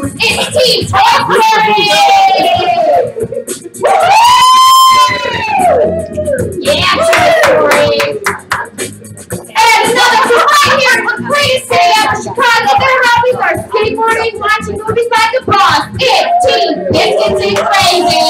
It's Team Toy Story! Yeah, Toy Story! And another group right here in the greatest city of Chicago. Their hobbies are skateboarding, watching movies like the boss. It's Team Biscuits and Crazy!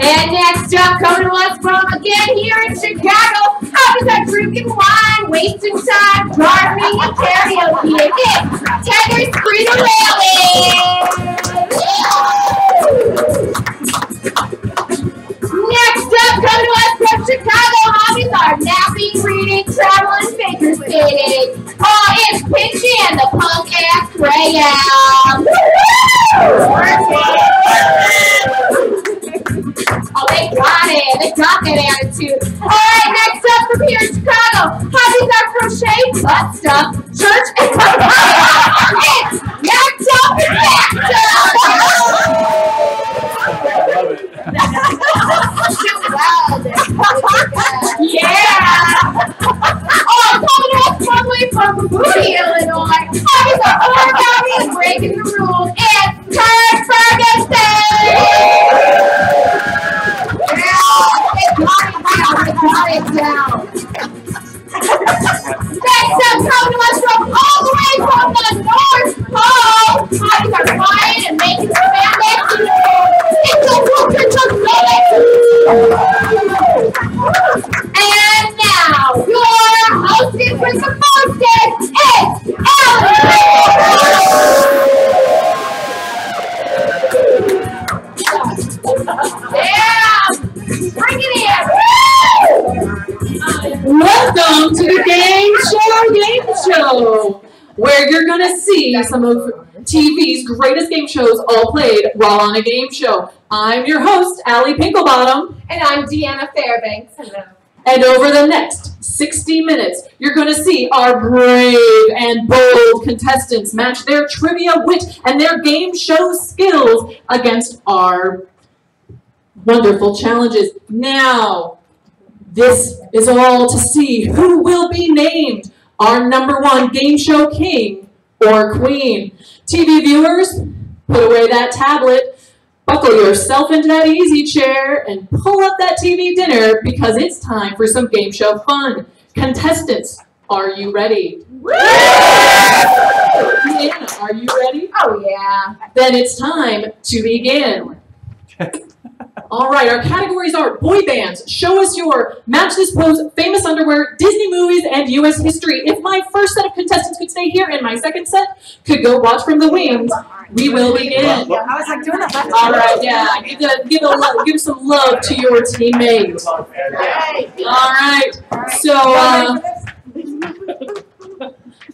And next up, coming to us from again here in Chicago, hobbies are drinking wine, wasting time, gardening, and karaoke. It's Tender's Free to Rally! Next up, coming to us from Chicago, hobbies are napping, reading, travel, and figure skating. Oh, it's Pinchy and the punk-ass Graham. Oh, they got it. They got that attitude. All right, next up from here in Chicago, hobbies are crochet, butt stuff, church, and papaya. It's Yacked Up and Yacked Up. Yeah. Oh, coming up probably from Moody, Illinois, hobbies are origami and breaking the rules. It's Louis Fairbanks. Down. Next up, coming to us from all the way from the North Pole, hobbies are flying and making spandex. It's the Wolfers of Phoenix. And now, your hostess with the mostest, it's Ellen. Yeah, bring it in. Welcome to the Gameshow, where you're going to see some of TV's greatest game shows all played while on a game show. I'm your host, Allie Pinklebottom. And I'm Deanna Fairbanks. Hello. And over the next 60 minutes, you're going to see our brave and bold contestants match their trivia wit and their game show skills against our wonderful challenges. Now, this is all to see who will be named our #1 game show king or queen. TV viewers, put away that tablet, buckle yourself into that easy chair, and pull up that TV dinner because it's time for some game show fun. Contestants, are you ready? Deanna, are you ready? Oh, yeah. Then it's time to begin. All right, our categories are boy bands, show us your, match this pose, famous underwear, Disney movies, and U.S. history. If my first set of contestants could stay here and my second set could go watch from the wings, we will begin. I was like doing it. All right, yeah, give some love to your teammates. All right, so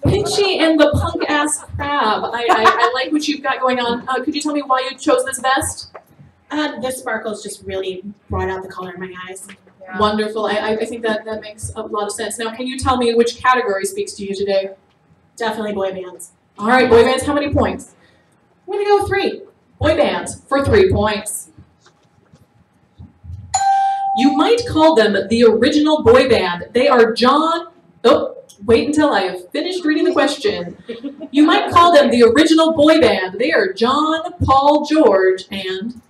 Pinchy and the punk-ass crab. I like what you've got going on. Could you tell me why you chose this vest? The sparkles just really brought out the color in my eyes. Yeah. Wonderful. I think that makes a lot of sense. Now, can you tell me which category speaks to you today? Definitely boy bands. All right, boy bands, how many points? I'm going to go 3. Boy bands for 3 points. You might call them the original boy band. They are John... Oh, wait until I have finished reading the question. You might call them the original boy band. They are John, Paul, George, and...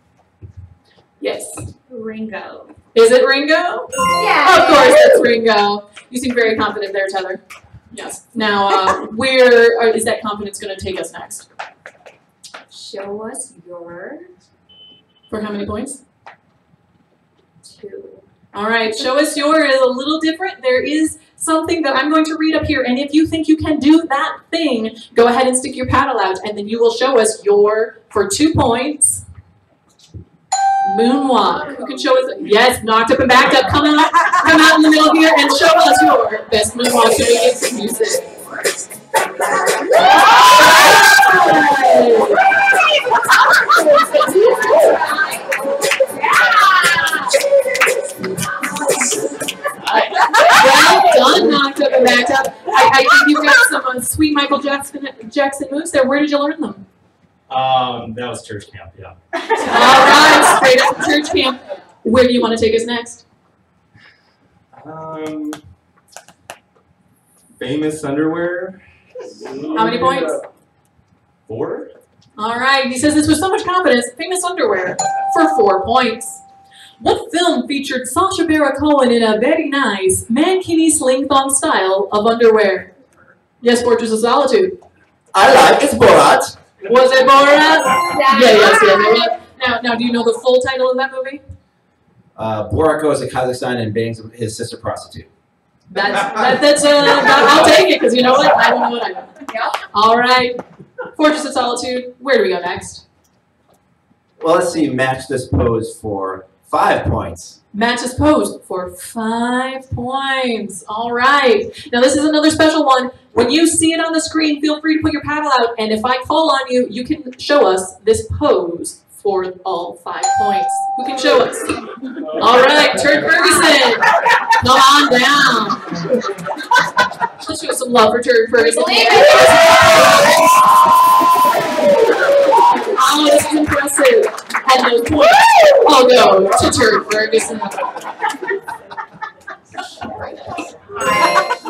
Yes. Ringo. Is it Ringo? Yeah. Of course, it's Ringo. You seem very confident there, Tether. Yes. Now, where is that confidence going to take us next? Show us your... For how many points? 2. All right. Show us your is a little different. There is something that I'm going to read up here, and if you think you can do that thing, go ahead and stick your paddle out, and then you will show us your, for 2 points, moonwalk. Who can show us? Yes, knocked up and backed up. Come out in the middle here and show us your best moonwalk so we get some music. Well done, knocked up and backed up. I think you've got some sweet Michael Jackson moves there. Where did you learn them? That was church camp, yeah. All right, straight up church camp. Where do you want to take us next? Famous underwear. How many points? 4. All right, he says this with so much confidence. Famous underwear for 4 points. What film featured Sacha Baron Cohen in a very nice mankini sling thong style of underwear? Yes, Fortress of Solitude. I like it's Borat. Was it Borat? Yes. Now, do you know the full title of that movie? Borat goes to Kazakhstan and bangs his sister prostitute. I'll take it because you know what? I don't know what I know. Yep. All right, Fortress of Solitude. Where do we go next? Well, let's see. Match this pose for 5 points. Match is posed for 5 points. All right. Now, this is another special one. When you see it on the screen, feel free to put your paddle out. And if I call on you, you can show us this pose for all 5 points. Who can show us? All right. Turd Ferguson. Come on down. Let's show some love for Turd Ferguson. Oh, this is impressive. And those points all go to Turd Ferguson.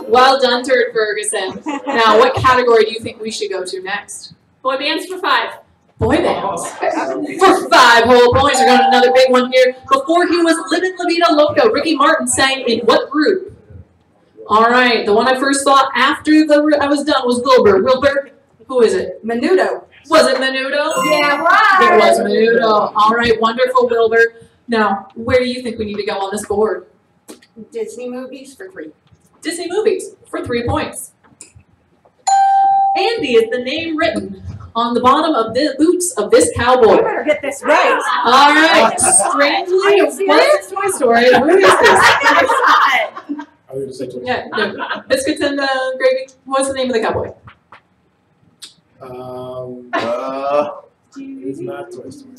Well done, Turd Ferguson. Now, what category do you think we should go to next? Boy bands for 5. Boy bands. For 5 whole points. We're going to another big one here. Before he was Livin' La Vida Loca, Ricky Martin sang in what group? All right, the one I first saw after I was done was Wilbur. Wilbur, who is it? Menudo. Was it Menudo? Yeah, right. It was Menudo. All right, wonderful, Wilbur. Now, where do you think we need to go on this board? Disney movies for 3. Disney movies for 3 points. Andy is the name written on the bottom of the boots of this cowboy. You better get this right. All right. Strangely, what's Toy Story? Who is this? I was going to say Toy Story. Yeah, no. Biscuits and gravy. What's the name of the cowboy? It's not Toy Story.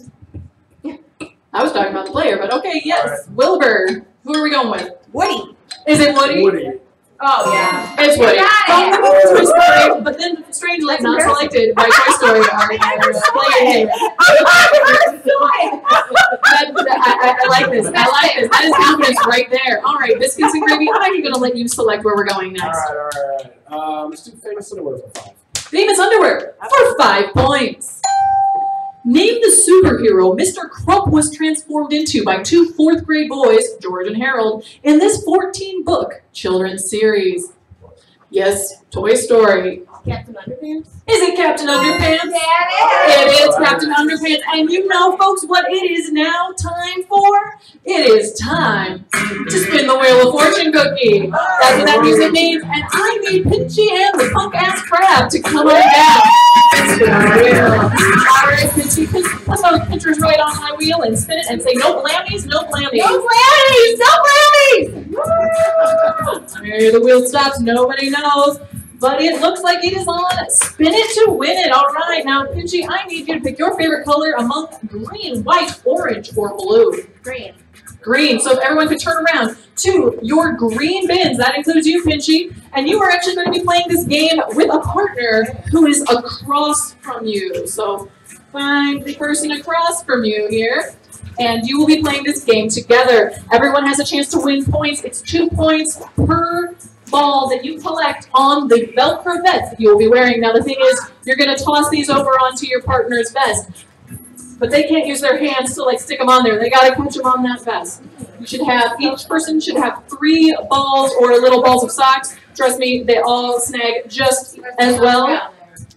I was talking about the player, but okay, yes. Wilbur. Who are we going with? Woody. Is it Woody? Woody. Oh, yeah. It's Woody. Got From it. the movie Toy Story, but then strangely not selected by Toy Story. I like this. I like this. That is confidence right there. All right, Biscuits and Gravy, I'm actually going to let you select where we're going next. All right. Let's do Famous Underwear for 5. Famous underwear for 5 points. Name the superhero Mr. Crump was transformed into by 2 4th-grade boys, George and Harold, in this 14-book children's series. Yes, Toy Story. Captain Underpants? Is it Captain Underpants? Yeah, It is Captain Underpants. And you know, folks, what it is now time for? It is time to spin the Wheel of Fortune cookie. That's what that music means. And I need Pinchy and the punk-ass crab to come on down. Spin the wheel. All right, Pinchy, put those pictures right on my wheel and spin it and say, no blammies, no blammies. No blammies! No blammies! Where the wheel stops, nobody knows. But it looks like it is on. Spin it to win it. All right. Now, Pinchy, I need you to pick your favorite color among green, white, orange, or blue. Green. Green. So if everyone could turn around to your green bins. That includes you, Pinchy. And you are actually going to be playing this game with a partner who is across from you. So find the person across from you here. And you will be playing this game together. Everyone has a chance to win points. It's 2 points per ball that you collect on the Velcro vest that you will be wearing. Now the thing is, you're going to toss these over onto your partner's vest. But they can't use their hands to like stick them on there. They got to catch them on that vest. You should have, each person should have 3 balls or little balls of socks. Trust me, they all snag just as well.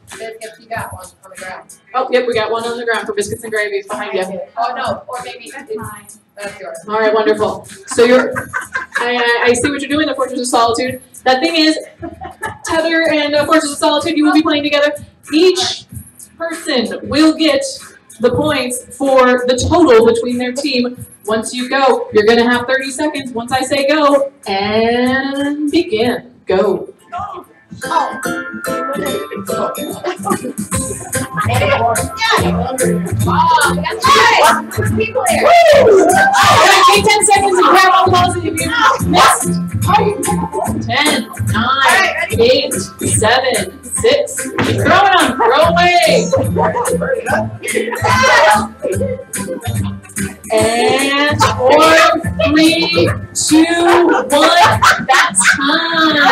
Biscuits, you got one on the ground. Oh, yep, we got one on the ground for Biscuits and Gravy behind you. Oh, no. Or maybe that's mine. That's yours. All right, wonderful. So I see what you're doing, the Fortress of Solitude. That thing is, Tether and Fortress of Solitude, you will be playing together. Each person will get the points for the total between their team. Once you go, you're going to have 30 seconds. Once I say go, and begin. Go. Oh, that's right. There's people here. Take 10 seconds to grab all the balls that you missed. 10, 9, 8, 7, 6. Keep throwing them. Throw away. And 4, 3, 2, 1. That's time.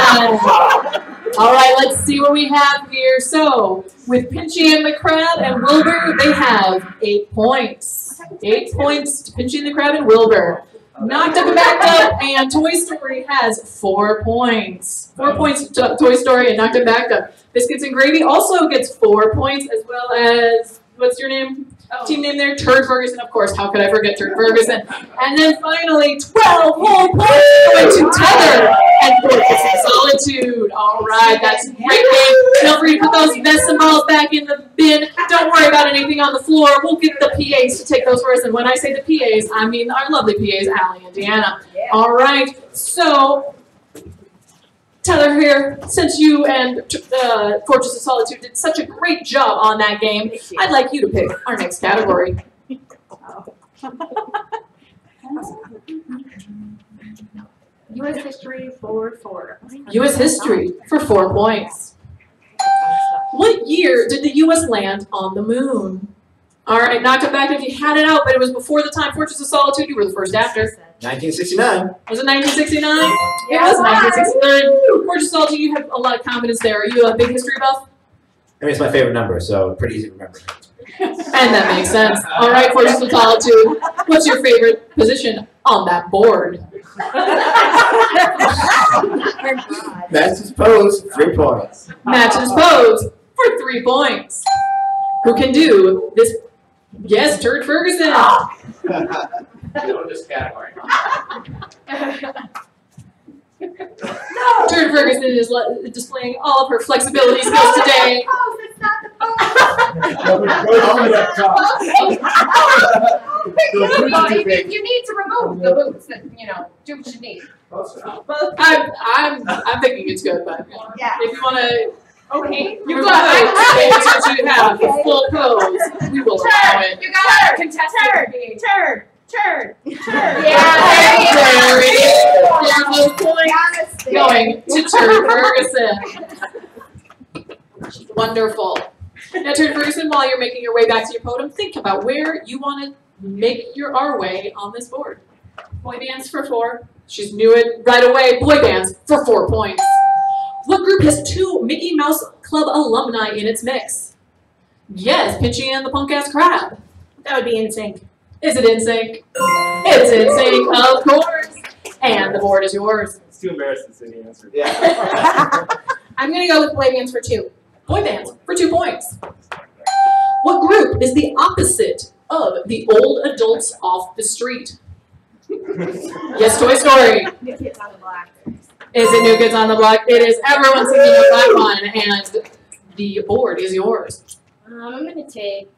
All right, let's see what we have here. So, with Pinchy and the Crab and Wilbur, they have 8 points. 8 points to Pinchy and the Crab and Wilbur. Knocked Up and Backed Up and Toy Story has 4 points. 4 points to Toy Story and Knocked Up and Backed Up. Biscuits and Gravy also gets 4 points, as well as, what's your name? Team name there, Turd Ferguson, of course. How could I forget Turd Ferguson? And then finally, 12 whole points going to Tether and Fortress of Solitude. All right, that's a great game. Feel free to put those medicine balls back in the bin. Don't worry about anything on the floor. We'll get the PAs to take those for us. And when I say the PAs, I mean our lovely PAs, Allie and Deanna. All right, so Tether here, since you and Fortress of Solitude did such a great job on that game, I'd like you to pick our next category. U.S. history for 4. U.S. history for 4 points. What year did the U.S. land on the moon? All right, Knocked Up Back if you had it out, but it was before the time Fortress of Solitude. You were the first after. 1969. Was it 1969? It was 1969. Fortress of Solitude, you have a lot of confidence there. Are you a big history buff? I mean, it's my favorite number, so pretty easy to remember. And that makes sense. All right, Fortress of Solitude, what's your favorite position on that board? Matches pose, 3 points. Matches pose for 3 points. Who can do this? Yes, Turd Ferguson. This category. Turd Ferguson is displaying all of her flexibility skills today. You need to remove the boots that, do what you need. I'm thinking it's good, but if you want to, Okay. you got it. Since you have full pose, we will allow it. You got it. Turd. Yeah, there it is. Those points going to Turd Ferguson. Wonderful. Now, Turd Ferguson, while you're making your way back to your podium, think about where you want to make our way on this board. Boy bands for 4. She knew it right away. Boy bands for 4 points. What group has 2 Mickey Mouse Club alumni in its mix? Yes, Pinchy and the Punk Ass Crab. That would be NSYNC. Is it NSYNC? It's NSYNC, of course. And the board is yours. It's too embarrassing to say the answer. Yeah. I'm going to go with boy bands for 2. Boy bands for 2 points. What group is the opposite of the old adults off the street? Yes, Toy Story. New Kids on the Block. Is it New Kids on the Block? It is. Everyone's singing a black one, and the board is yours. I'm going to take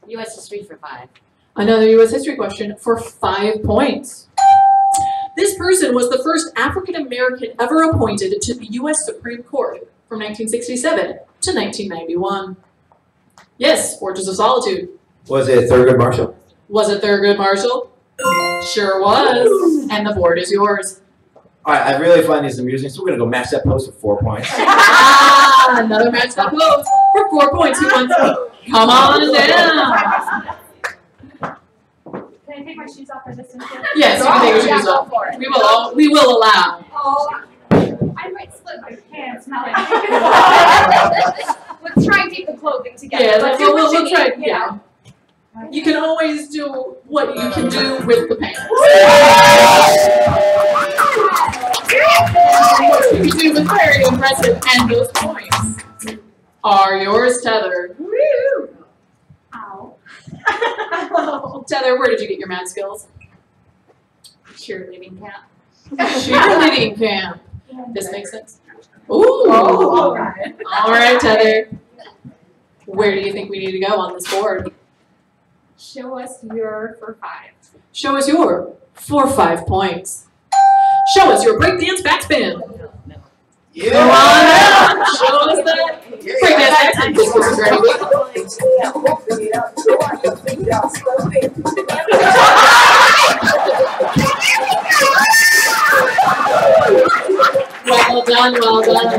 U.S. history for 5. Another U.S. history question for 5 points. This person was the first African American ever appointed to the U.S. Supreme Court from 1967 to 1991. Yes, Fortress of Solitude. Was it Thurgood Marshall? Was it Thurgood Marshall? Sure was. And the board is yours. All right, I really find these amusing, so we're going to go match that pose for 4 points. Another match that pose for 4 points. Who wants to come on down? Can I take my shoes off for this one? Yes, you can take your shoes off. For it. We will allow. Oh, I might split my pants now. Let's try and keep the clothing together. Yeah, Let's do what you we'll try. need, Yeah. You can always do what you can do with the pants. What you can do was very impressive, and those points are yours, Tether. Woo! Ow. Tether, where did you get your mad skills? Cheerleading camp. Cheerleading camp. This makes sense. Ooh. Oh, all right. All right, Tether. Where do you think we need to go on this board? Show us your for 5. Show us your for 5 points. Show us your breakdance backspin. Yeah. Come on out. Show us that breakdance backspin. This was great. Well done, well done.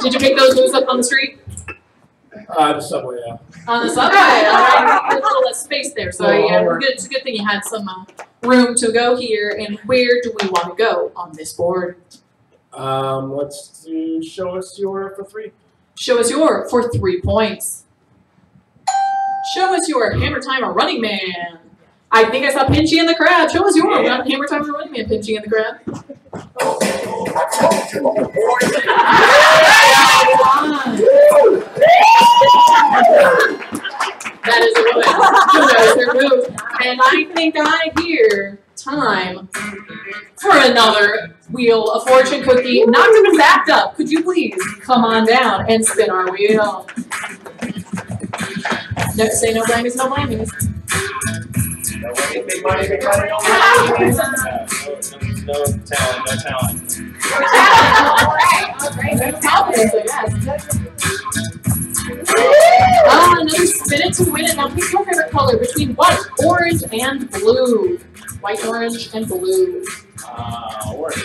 Did you pick those moves up on the street? The subway, yeah. On the subway. All right. There's a little less space there, so yeah, it's a good thing you had some room to go here. And where do we want to go on this board? Let's do show us your for 3. Show us your for 3 points. Show us your Hammer Timer Running Man. I think I saw Pinchy and the Crab. Show us your Hammer Timer Running Man, Pinchy and the Crab. That is a woman. Who knows her move? And I think I hear time for another Wheel of Fortune cookie. Knocked up and backed up. Could you please come on down and spin our wheel? No, say no blammies, no blammies. No money, big money, big money. No talent, no talent. Another spin it to win it. Now pick your favorite color between white, orange, and blue. White, orange, and blue. Orange.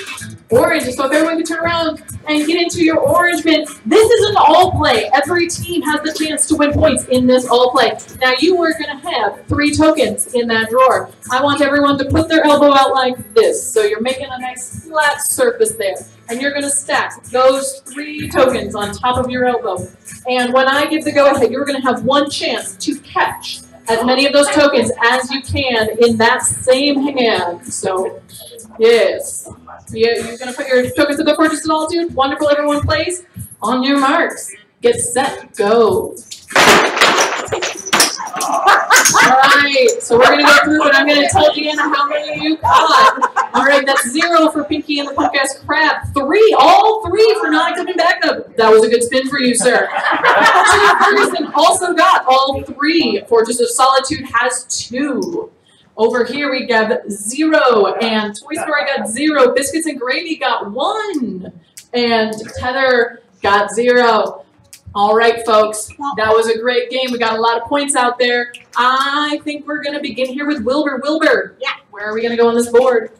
Orange, so if everyone can turn around and get into your orange bin. This is an all play. Every team has the chance to win points in this all play. Now you are going to have 3 tokens in that drawer. I want everyone to put their elbow out like this. So you're making a nice flat surface there. And you're going to stack those 3 tokens on top of your elbow. And when I give the go ahead, you're going to have 1 chance to catch as many of those tokens as you can in that same hand. So, yes. You're going to put your tokens to the Fortress of Solitude. Wonderful, everyone plays. On your marks. Get set, go. All right, so we're going to go through and I'm going to tell Deanna how many you caught. All right, that's 0 for Pinky and the Punk-Ass Crab. 3, all 3 for knocked up and backed up. That was a good spin for you, sir. Ferguson also got all 3. Fortress of Solitude has 2. Over here we got 0, and Toy Story got 0. Biscuits and Gravy got 1, and Tether got 0. All right, folks, that was a great game. We got a lot of points out there. I think we're going to begin here with Wilbur. Wilbur, yeah, where are we going to go on this board?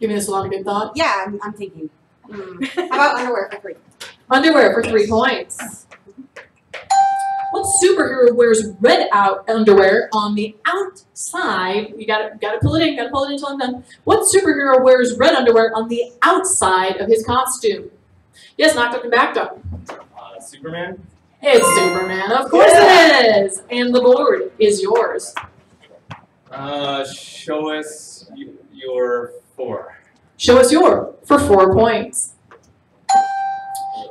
Giving this a lot of good thought. Yeah, I'm thinking. How about underwear for 3? Underwear for 3 points. What superhero wears red underwear on the outside? You gotta pull it in, until I'm done. What superhero wears red underwear on the outside of his costume? Yes, knocked up and backed up. Superman? It's Superman, of course it is. And the board is yours. Show us your 4. Show us your for 4 points.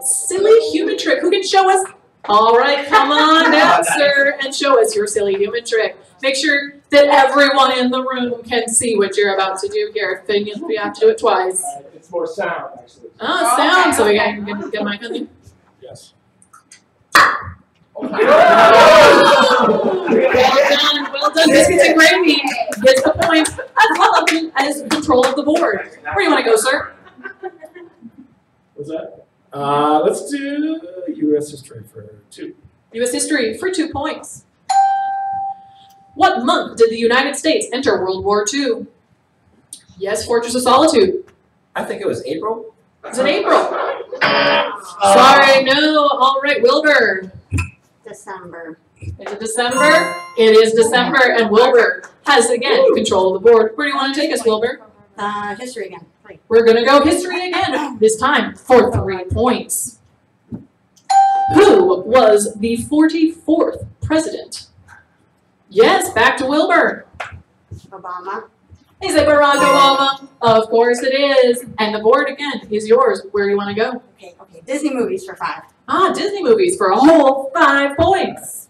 Silly human trick. Who can show us? All right, come on down, sir, and show us your silly human trick. Make sure that everyone in the room can see what you're about to do here. You have to do it twice. It's more sound, actually. Oh, sound. So we can get a mic on you. Yes. Well done. Biscuits and Gravy gets the point as well as control of the board. Where do you want to go, sir? What's that? Let's do U.S. history for 2. U.S. history for 2 points. What month did the United States enter World War II? Yes, Fortress of Solitude. I think it was April. It's in April. Sorry, no. All right, Wilbur. December. Is it December? It is December, and Wilbur has, again, control of the board. Where do you want to take us, Wilbur? History again. 3. We're going to go history again, this time for 3 points. Who was the 44th president? Yes, back to Wilbur. Obama. Is it Barack Obama? Of course it is. And the board, again, is yours. Where do you want to go? Okay. Disney movies for 5. Disney movies for a whole 5 points.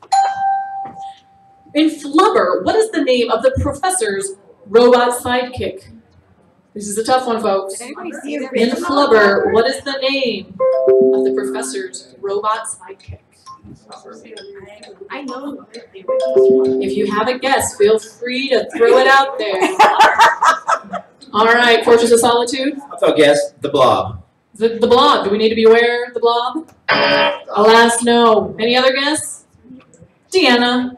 In Flubber, what is the name of the professor's robot sidekick? This is a tough one, folks. Did anybody see the In Flubber, what is the name of the professor's robot sidekick? I know. If you have a guess, feel free to throw it out there. All right, Fortress of Solitude. I'll guess the Blob. The Blob. Do we need to be aware of the Blob? Alas, no. Any other guess? Deanna.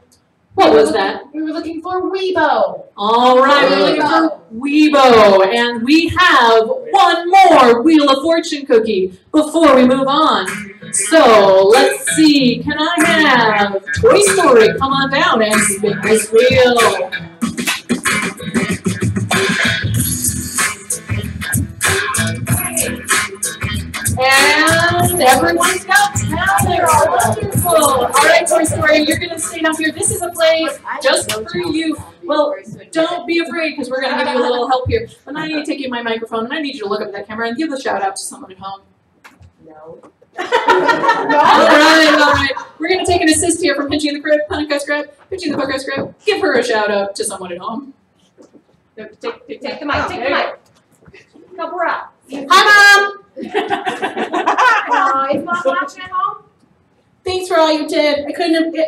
What was that? We were looking for Weibo. All right, we're looking for Weibo, and we have one more Wheel of Fortune cookie before we move on. So let's see, can I have Toy Story come on down and spin this wheel? Everyone's got talent. Wonderful. All right, Toy Story, you're going to stay down here. This is a play just for you. Well, don't be afraid because we're going to give you a little help here. But I need to take you my microphone and I need you to look up at that camera and give a shout out to someone at home. No. All right. We're going to take an assist here from Pinchy in the Crib, Punkus Crib, Pinchy in the Punkus Crib. Give her a shout out to someone at home. Take the mic, take the mic. Help her out. Hi, Mom! Is Mom watching at home? Thanks for all you did.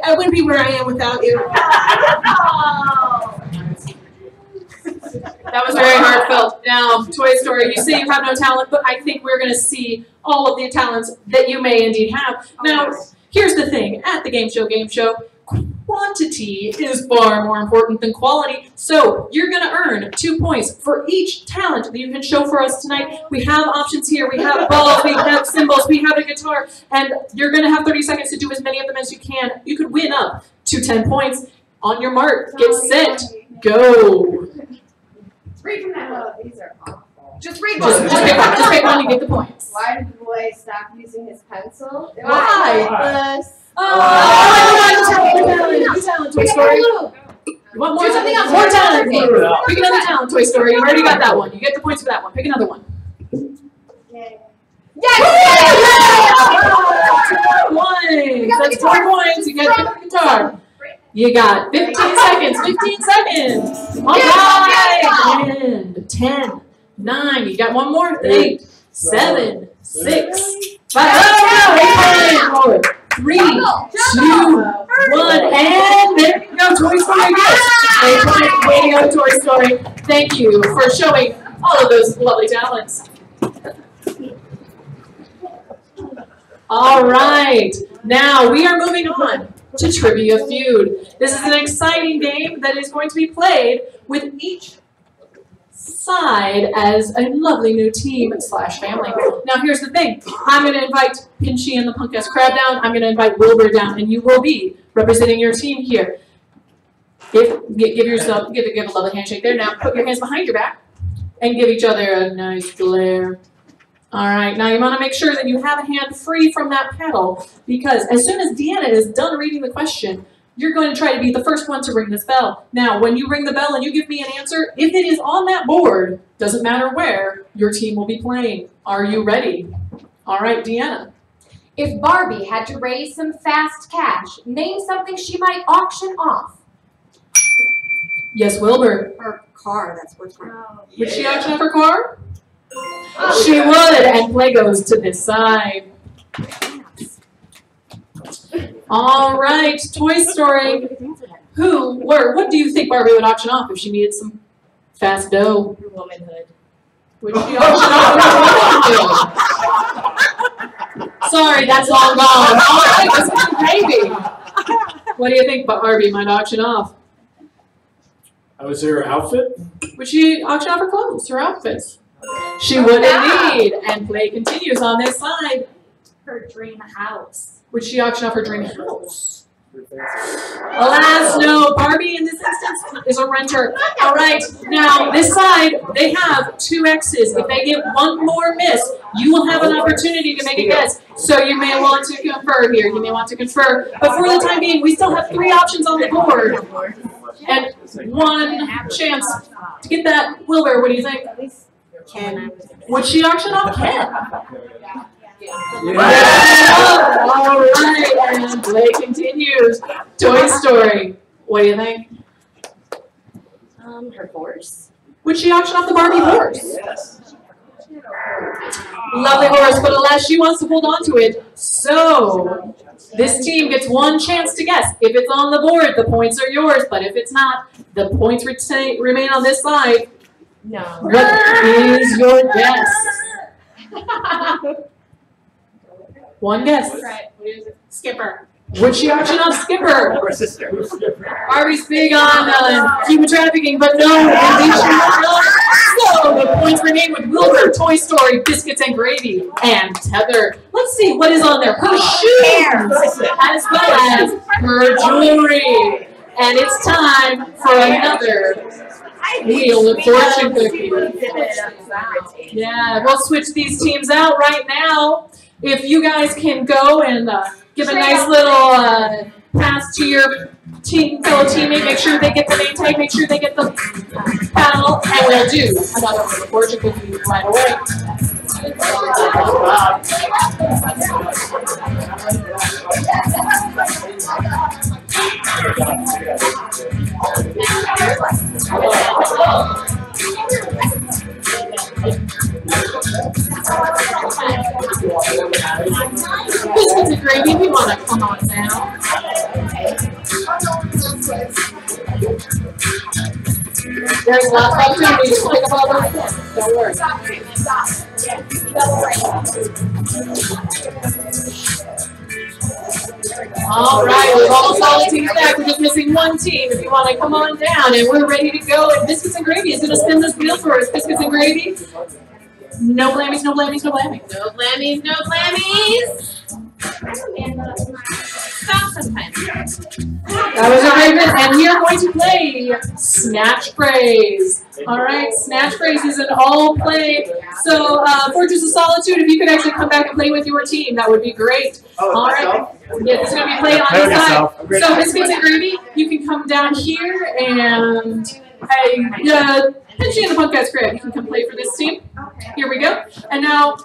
I wouldn't be where I am without you. Oh. That was very heartfelt. Now, Toy Story, you say you have no talent, but I think we're going to see all of the talents that you may indeed have. Now, here's the thing. At the Game Show, quantity is far more important than quality. So you're going to earn 2 points for each talent that you can show for us tonight. We have options here. We have balls, we have cymbals, we have a guitar, and you're going to have 30 seconds to do as many of them as you can. You could win up to 10 points. On your mark, get set, go. Read from that. These are awful. Just read Just pick one and get the points. Why did the boy stop using his pencil? It was Why? hopeless. New talent, Toy Story. You want more? Do something else. More talent. Pick another talent, Toy Story. You already got that one. You get the points for that one. Pick another one. Yay. One. That's 4 points. You get the guitar. You got 15 seconds. 15 seconds. All right. And 10, 9. You got one more. 8, 7, 6, 5. 4, 3, 2, 1, and there you go. Toy Story gets way to go, Toy Story. Thank you for showing all of those lovely talents. All right, now we are moving on to Trivia Feud. This is an exciting game that is going to be played with each side as a lovely new team / family. Now here's the thing. I'm going to invite Pinchy and the Punk-ass Crab down. I'm going to invite Wilbur down, and you will be representing your team here. Give a lovely handshake there. Now put your hands behind your back and give each other a nice glare. All right, now you want to make sure that you have a hand free from that paddle because as soon as Deanna is done reading the question, you're going to try to be the first one to ring this bell. Now, when you ring the bell and you give me an answer, if it is on that board, doesn't matter where, your team will be playing. Are you ready? All right, Deanna. If Barbie had to raise some fast cash, name something she might auction off. Yes, Wilbur. Her car, that's what's wrong. Would she auction off her car? She would, and play goes to this side. All right, Toy Story. What do you think Barbie would auction off if she needed some fast dough? Her womanhood. Would she auction off her womanhood? Sorry, that's long gone. All right, this is a baby. What do you think Barbie might auction off? I would say her outfit. Would she auction off her clothes, her outfits? She would indeed, and play continues on this side. Her dream house. Would she auction off her dream house? Alas, no. Barbie in this instance is a renter. All right, now this side, they have 2 X's. If they get one more miss, you will have an opportunity to make a guess. So you may want to confer here. You may want to confer. But for the time being, we still have 3 options on the board. And 1 chance to get that. Wilbur, what do you think? Ken. Would she auction off Ken? Yeah. All right, and play continues. Toy Story. What do you think? Her horse. Would she auction off the Barbie horse? Yes. Lovely horse, but alas, she wants to hold on to it. So this team gets 1 chance to guess. If it's on the board, the points are yours. But if it's not, the points remain on this side. No. What is your guess? 1 guess. Right. What is it? Skipper. Would she auction off Skipper? Or sister. Barbie's big on human trafficking, but no, indeed she will not. So the points remain with Wilbur, Toy Story, Biscuits and Gravy, and Tether. Let's see what is on there. Her shoes, as well as her jewelry. And it's time for another Wheel of Fortune cookie. Yeah, we'll switch these teams out right now. if you guys can go and give a nice little pass to your fellow teammate, make sure they get the name tag, make sure they get the paddle, and we'll do another one of Fortune Cookies right away. Biscuits and gravy, if you want to come on down. There's lots of opportunities to pick up all those things. Don't worry. All right, we've almost all the teams back. We're just missing one team. If you want to come on down, and we're ready to go. And Biscuits and Gravy is going to spin this wheel for us. Biscuits and Gravy. No blammies, no blammies, no blammies. No blammies, no blammies. Stop sometimes. That was a great bit. And we are going to play Snatch Phrase. All right, Snatch Phrase is an all play. So, Fortress of Solitude, if you could actually come back and play with your team, that would be great. All right. Yeah, it's going to be played on the side. So, Biscuits and Gravy, you can come down here and Pinchy and the Punk Guys Crib, you can come play for this team. Here we go. And now,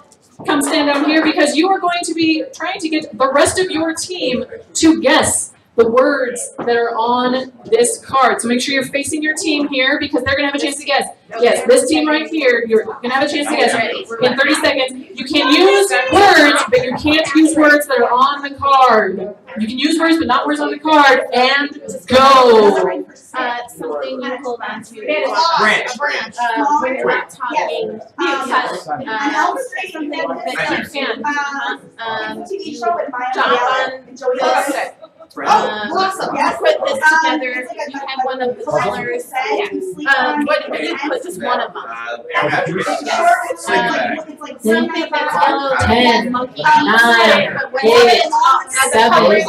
come stand down here because you are going to be trying to get the rest of your team to guess the words that are on this card. So make sure you're facing your team here because they're going to have a chance to guess. Yes, this team right here, you're going to have a chance to guess in 30 seconds. You can use words, but you can't use words that are on the card. You can use words, but not words on the card, and go. Something you hold on to. Branch. When you're not talking. Something that you can. You jump on this. Blossom. Put this together. You have one of the colors. What do you put just one of them? Something that's yellow. 10, 9, 8, 7,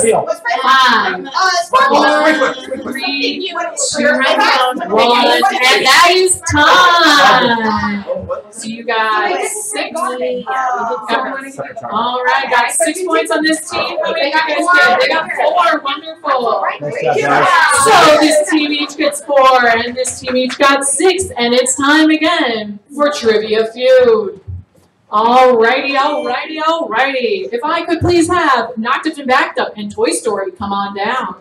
6, 5, 4, 3, 2, 1, and that is time. So you guys 6. All right, got 6 points on this team. How many guys get? They got 4. Wonderful. So this team each gets 4, and this team each got 6, and it's time again for Trivia Feud. Alrighty, alrighty, alrighty. If I could please have Knocked Up and Backed Up and Toy Story come on down.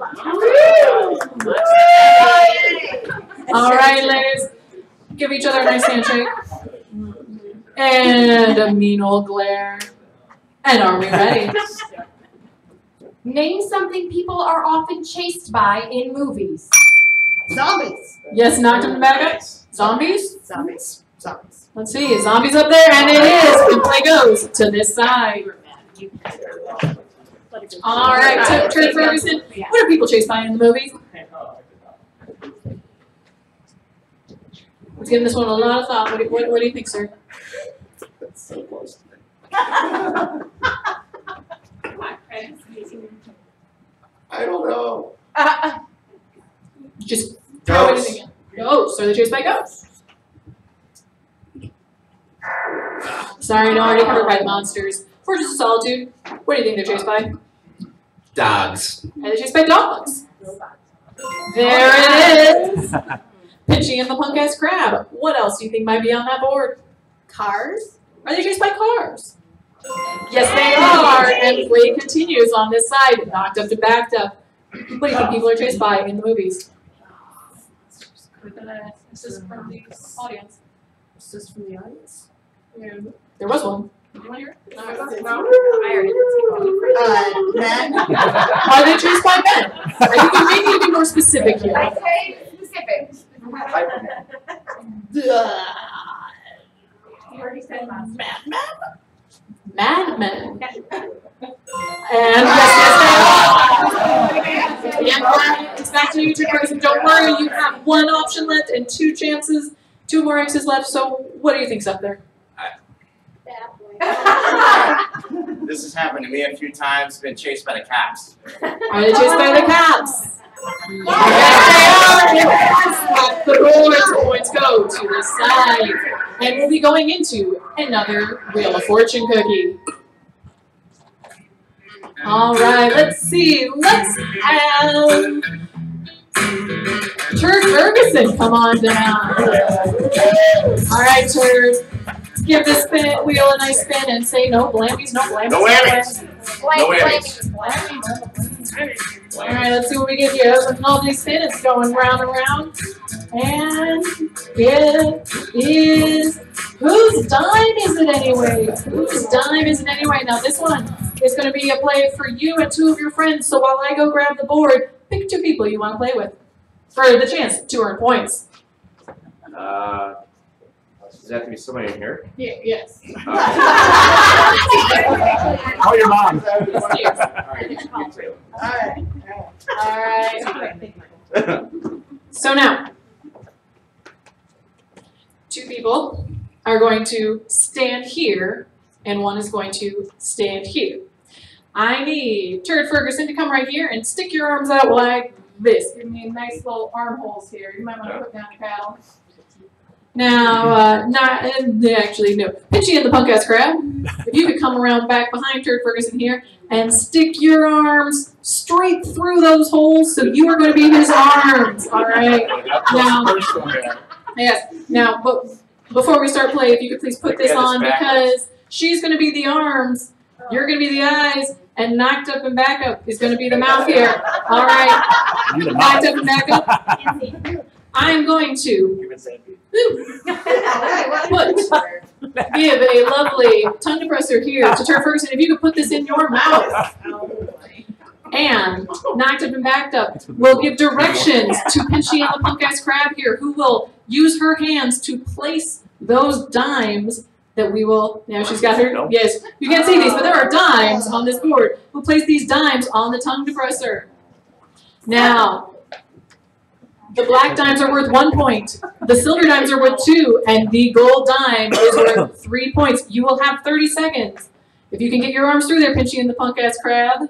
Alright, ladies. Give each other a nice handshake. And a mean old glare. And are we ready? Name something people are often chased by in movies. Zombies. Yes, Knocked Up and Backed Up. Zombies? Zombies. Zombies. Let's see. Zombies up there, and it is. And play goes to this side. Alright, Trey Ferguson. What are people chased by in the movies? Let's give this one a lot of thought. What do you think, sir? That's so close to me. I don't know. Just throw it in again. Ghosts. Are they chased by ghosts? Sorry, no, already covered by the monsters. Fortress of Solitude. What do you think they're chased by? Dogs. Are they chased by dogs? There it is. Pinchy and the Punk Ass Crab. What else do you think might be on that board? Cars? Are they chased by cars? Yes, they are. And the play continues on this side. Knocked Up to Backed Up. What do you think people are chased by in the movies? This is from the audience. Is this from the audience? There was one. Do you want to hear it? No. Men. Are they chased by men? You can maybe be more specific here. Specific. You already said last. Mad Men. And yes, it's back to you, Trey Ferguson. Don't worry, you have 1 option left and 2 chances, 2 more X's left. So, what do you think's up there? This has happened to me a few times. Been chased by the cops. Are they chased by the cops? Yes, they are. Yes, the board. Points go to the side. And we'll be going into another Wheel of Fortune cookie. All right, let's see. Let's have Turd Ferguson come on down. All right, Turd. Give this wheel a nice spin and say no blammies, no blammies. No whammies. No whammies. All right, let's see what we get here. Look at all these spins going round and round. And it is, whose dime is it anyway? Whose dime is it anyway? Now this one is going to be a play for you and 2 of your friends. So while I go grab the board, pick 2 people you want to play with for the chance to earn points. Does that have to be somebody in here? Yeah, yes. Call your mom. All right. So now, 2 people are going to stand here, and 1 is going to stand here. I need Turd Ferguson to come right here and stick your arms out like this. Give me nice little armholes here. You might want to put down your paddle. Now, actually, no. Pitchy and the punk-ass crab. If you could come around back behind Turd Ferguson here and stick your arms straight through those holes, so you are going to be his arms. All right. Now, yes. Now, but before we start playing, if you could please put this on because she's going to be the arms, you're going to be the eyes, and knocked up and back up is going to be the mouth here. All right. Knocked up and back up. I'm going to give a lovely tongue depressor here to Turd Ferguson. If you could put this in your mouth. And knocked up and backed up. We'll give directions to Pinchy and the punk-ass crab here, who will use her hands to place those dimes that we will, now she's got her, yes, you can't see these, but there are dimes on this board. We'll place these dimes on the tongue depressor. Now, the black dimes are worth 1 point, the silver dimes are worth 2, and the gold dime is worth 3 points. You will have 30 seconds. If you can get your arms through there, Pinchy and the punk-ass crab.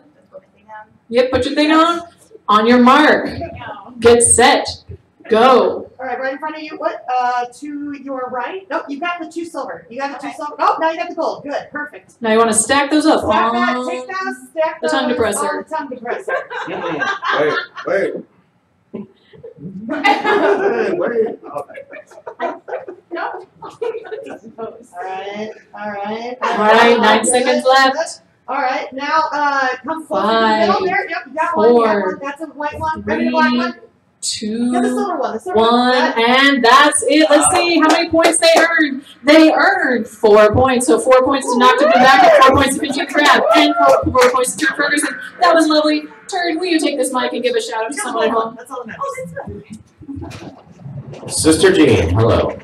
Yep, put your thing on. On your mark. Get set. Go. All right, right in front of you. What? To your right? Nope, you got the 2 silver. You got the 2 silver. Oh, now you got the gold. Good, perfect. Now you want to stack those up Stack that, on take those, stack the those tongue depressor. on the tongue depressor. Wait. Wait. No. All right. All right, 9 seconds left. All right, now come closer to the 5, middle there. Yep, you got 4, one. You got one. That's a white one. Ready, the black one. 2, Get the silver one. The silver 1, and that's it. Let's see how many points they earned. They earned 4 points. So 4 points to knock up the back, 4 points to Pinchy Crab, and 4 points to Turd Ferguson. That was lovely. Turd, will you take this mic and give a shout out to someone at home? That's all that matters. Sister Jean, hello.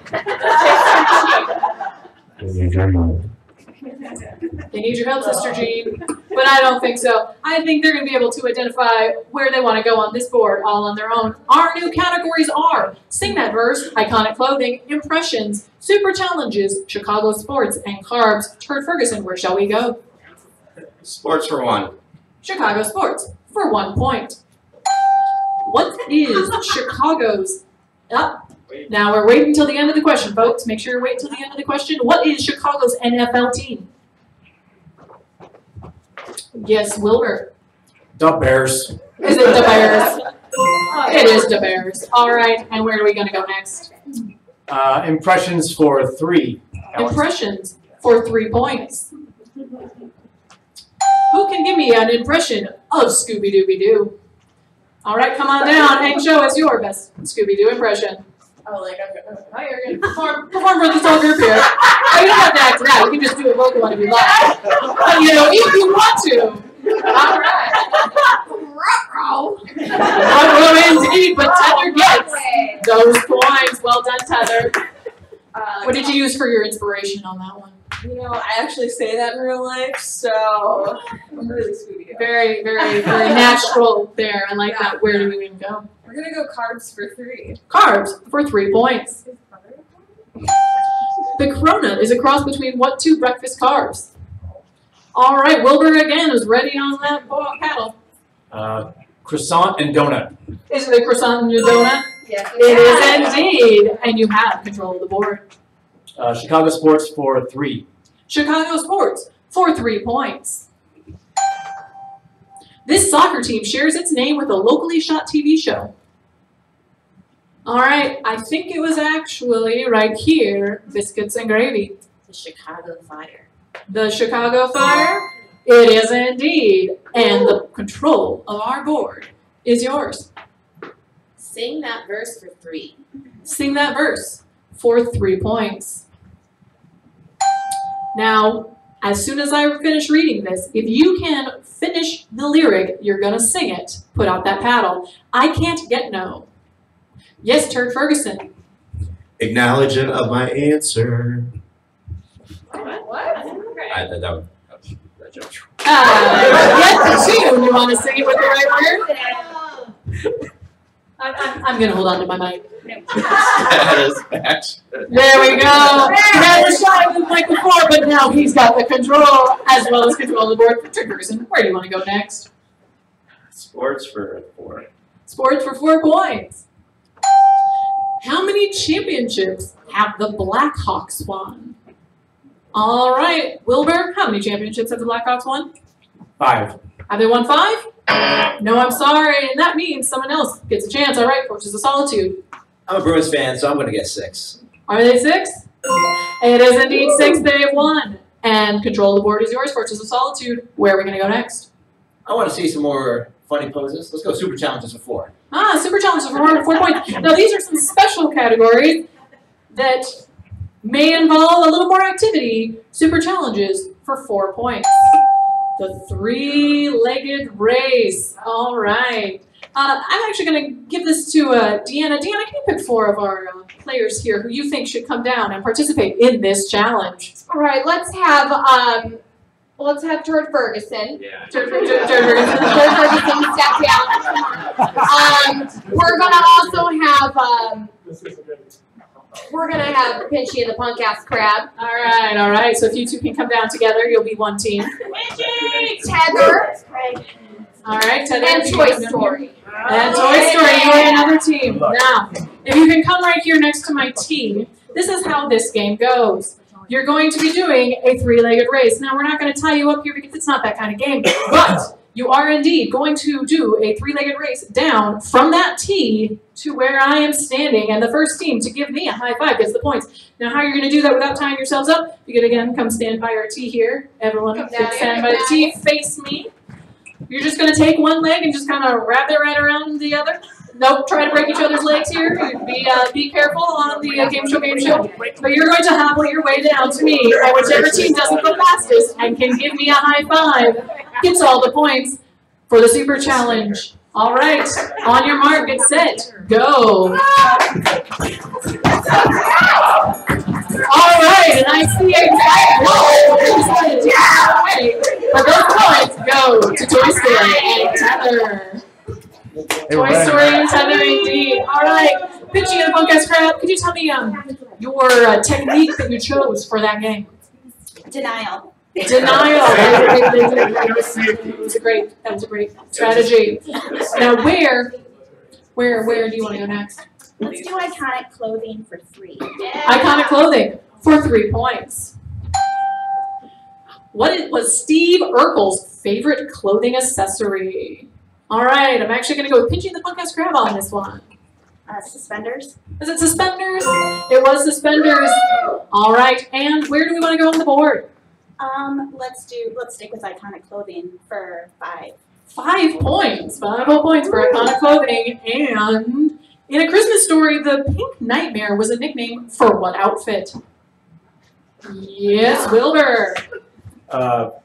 They need your help, Sister Jean. But I don't think so. I think they're going to be able to identify where they want to go on this board all on their own. Our new categories are Sing That Verse, Iconic Clothing, Impressions, Super Challenges, Chicago Sports, and Carbs. Turd Ferguson, where shall we go? Sports for 1. Chicago Sports for 1 point. What is Chicago's... Now we're waiting until the end of the question, folks. Make sure you wait until the end of the question. What is Chicago's NFL team? Yes, Wilbur. The Bears. Is it the Bears? It is the Bears. All right, and where are we going to go next? Impressions for 3. Impressions for 3 points. Who can give me an impression of Scooby-Dooby-Doo? All right, come on down and show us your best Scooby-Doo impression. Oh, like, you're going to perform for this whole group here. Oh, you don't have to act it out. You can just do a vocal one if you like. But, you know, if you want to. All right. Ruh-roh indeed, but Tether gets those points. Well done, Tether. What did you use for your inspiration on that one? You know, I actually say that in real life, so I'm really Scooby. Very, very, very natural there. I like that. Where do we even go? We're going to go carbs for 3. Carbs for 3 points. The Corona is a cross between what 2 breakfast carbs? All right, Wilbur again is ready on that paddle. Croissant and donut. Is it a croissant and a donut? Yes. It is indeed. And you have control of the board. Chicago Sports for 3. Chicago Sports for 3 points. This soccer team shares its name with a locally shot TV show. All right, I think it was actually right here, Biscuits and Gravy. The Chicago Fire. The Chicago Fire? It is indeed. And the control of our board is yours. Sing that verse for 3. Sing that verse for 3 points. Now, as soon as I finish reading this, if you can finish the lyric, you're going to sing it. Put out that paddle. I can't get no. Yes, Turd Ferguson. Acknowledgement of my answer. What? Yes, the tune. You want to sing it with the right word? I'm going to hold on to my mic. There we go. Never shined like before, but now he's got the control as well as control of the board. Turd Ferguson, where do you want to go next? Sports for 4. Sports for 4 points. How many championships have the Blackhawks won? All right, Wilbur, how many championships have the Blackhawks won? 5. Have they won 5? No, I'm sorry, and that means someone else gets a chance. All right, Fortress of Solitude. I'm a Bruins fan, so I'm going to get 6. Are they 6? It is indeed 6 they've won. And control of the board is yours, Fortress of Solitude. Where are we going to go next? I want to see some more funny poses. Let's go Super Challenges for 4. Super Challenges for 4 points. Now, these are some special categories that may involve a little more activity. Super Challenges for 4 points. The 3-legged race. All right. I'm actually going to give this to Deanna. Deanna, can you pick 4 of our players here who you think should come down and participate in this challenge? All right, let's have Turd Ferguson. Yeah. Turd Ferguson. Turd Ferguson step down. We're gonna also have Pinchy and the Punk Ass Crab. All right. So if you two can come down together, you'll be one team. Tether. All right, Tether. And Toy Story. And Toy Story, you are another team. Now, if you can come right here next to my team, this is how this game goes. You're going to be doing a 3-legged race. Now, we're not going to tie you up here because it's not that kind of game, but you are indeed going to do a 3-legged race down from that tee to where I am standing, and the first team to give me a high five gets the points. Now, how you're going to do that without tying yourselves up, you can again come stand by our tee here. Everyone stand by the tee, face me. You're just going to take one leg and just kind of wrap it right around the other. Nope, try to break each other's legs here. Be careful on the Gameshow Gameshow. But you're going to hobble your way down to me, and whichever team doesn't go fastest and can give me a high five gets all the points for the Super Challenge. All right, on your mark, get set, go. All right, and I see exactly but those points go to Toy Story and Tether. Toy Story and Tether, indeed. All right, Pinchy and the Punk Ass Crab, could you tell me your technique that you chose for that game? Denial. Denial. That was a great strategy. Now, where do you want to go next? Let's do iconic clothing for 3. Iconic clothing for 3 points. What was Steve Urkel's favorite clothing accessory? All right, I'm actually going to go with Pinchy and the Punk Ass Crab on this one. Suspenders. Is it suspenders? It was suspenders. All right, and where do we want to go on the board? Let's stick with iconic clothing for 5. 5 points. 5 whole points for iconic clothing. And in A Christmas Story, the Pink Nightmare was a nickname for what outfit? Yes, Wilbur.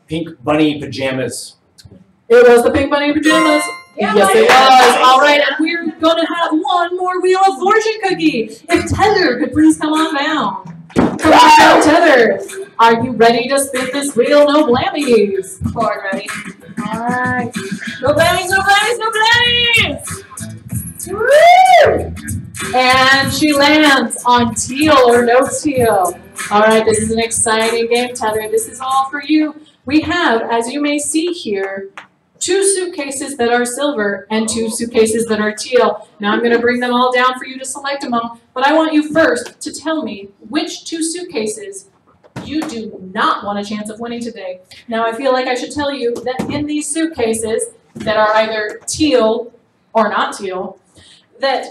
Pink bunny pajamas. It was the Pink Bunny pajamas. Yes, it was. All right, and we're going to have one more Wheel of Fortune cookie. If Tether could please come on down. Come on down, Tether. Are you ready to spin this wheel? No blammies. Board ready. All right. No blammies, no blammies, no blammies. Woo! And she lands on teal or no teal. All right, this is an exciting game, Tether. This is all for you. We have, as you may see here, 2 suitcases that are silver, and 2 suitcases that are teal. Now I'm going to bring them all down for you to select among, but I want you first to tell me which 2 suitcases you do not want a chance of winning today. Now I feel like I should tell you that in these suitcases that are either teal or not teal, that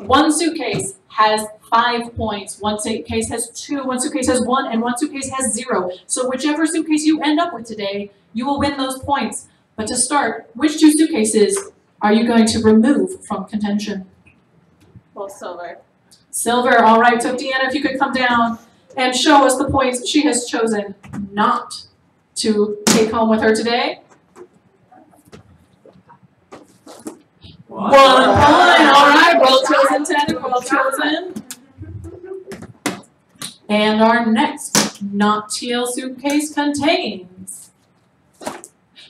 1 suitcase has 5 points, 1 suitcase has 2, 1 suitcase has 1, and 1 suitcase has 0. So whichever suitcase you end up with today, you will win those points. But to start, which 2 suitcases are you going to remove from contention? Well, silver. Silver, all right. So Deanna, if you could come down and show us the points she has chosen not to take home with her today. 1 point, all right. Well chosen, Tanner, well chosen. And our next not teal suitcase contains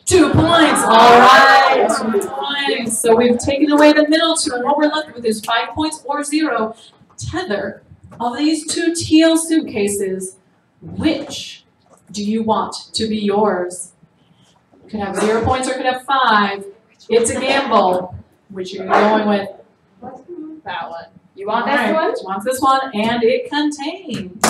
2 points. All right, 2 points. So we've taken away the middle 2, and what we're left with is 5 points or 0. Tether, of these 2 teal suitcases, which do you want to be yours? You could have 0 points or could have 5. It's a gamble. Which are you going with? That one. You want this one? She wants this one, and it contains.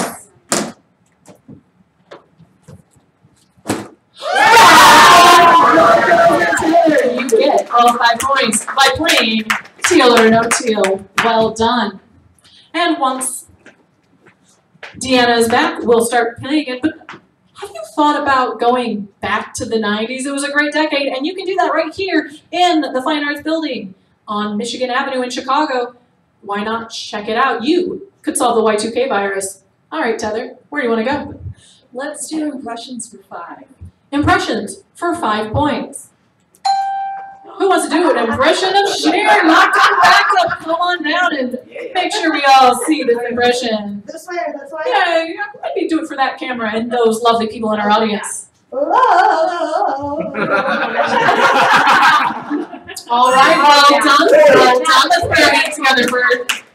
You get all 5 points by playing teal or no teal. Well done. And once Deanna is back, we'll start playing again. But have you thought about going back to the 90s? It was a great decade, and you can do that right here in the Fine Arts Building on Michigan Avenue in Chicago. Why not check it out? You could solve the Y2K virus. All right, Tether, where do you want to go? Let's do impressions for 5. Impressions for 5 points. Who wants to do an impression of Cher? Locked on back up. Come on down and make sure we all see this impression. This way, this way. Yeah, maybe do it for that camera and those lovely people in our audience. All right, well done. Well done. Let's put our hands together for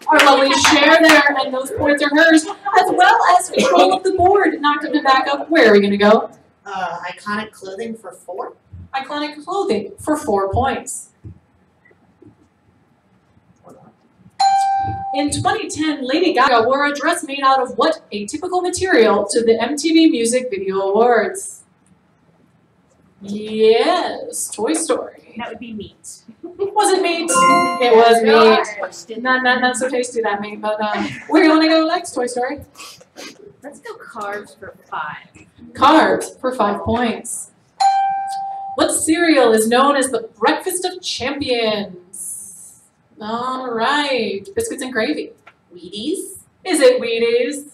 our lovely Cher there, and those points are hers, as well as control of the board. Knocked up and back up. Where are we going to go? Iconic clothing for 4. Iconic clothing for 4 points. In 2010, Lady Gaga wore a dress made out of what atypical material to the MTV Music Video Awards? Yes, Toy Story. That would be meat. Was it meat? It was meat. Not so tasty, that meat, but where do you want to go next, Toy Story? Let's go carbs for 5. Carbs for 5 points. What cereal is known as the breakfast of champions? All right, biscuits and gravy. Wheaties. Is it Wheaties?